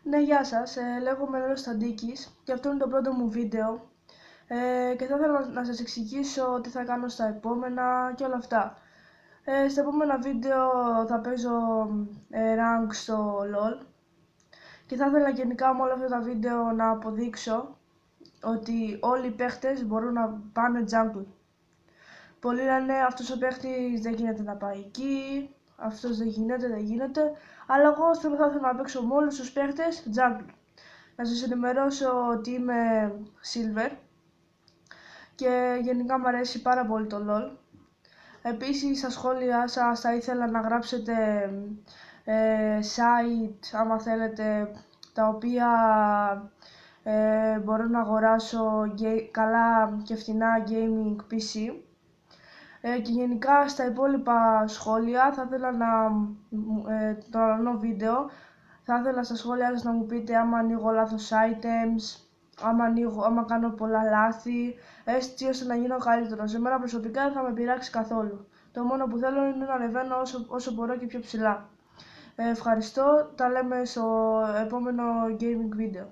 Ναι, γεια σας. Λέγομαι Λέλος Σταντίκης και αυτό είναι το πρώτο μου βίντεο και θα ήθελα να σας εξηγήσω τι θα κάνω στα επόμενα και όλα αυτά. Στα επόμενα βίντεο θα παίζω rank στο LoL και θα ήθελα γενικά με όλα αυτά τα βίντεο να αποδείξω ότι όλοι οι παίχτες μπορούν να πάνε jungle. Πολλοί λένε αυτός ο παίχτης δεν γίνεται να πάει εκεί, αυτός δεν γίνεται, αλλά εγώ θα ήθελα να παίξω με όλους τους παίχτες jungle. Να σας ενημερώσω ότι είμαι Silver και γενικά μου αρέσει πάρα πολύ το LoL. Επίσης στα σχόλιά σας θα ήθελα να γράψετε site άμα θέλετε, τα οποία μπορώ να αγοράσω καλά και φθηνά gaming PC. Και γενικά στα υπόλοιπα σχόλια θα ήθελα το άλλο βίντεο θα ήθελα στα σχόλια σας να μου πείτε άμα ανοίγω λάθος items, άμα κάνω πολλά λάθη, έτσι ώστε να γίνω καλύτερος. Εμένα προσωπικά δεν θα με πειράξει καθόλου. Το μόνο που θέλω είναι να ανεβαίνω όσο μπορώ και πιο ψηλά. Ευχαριστώ, τα λέμε στο επόμενο gaming βίντεο.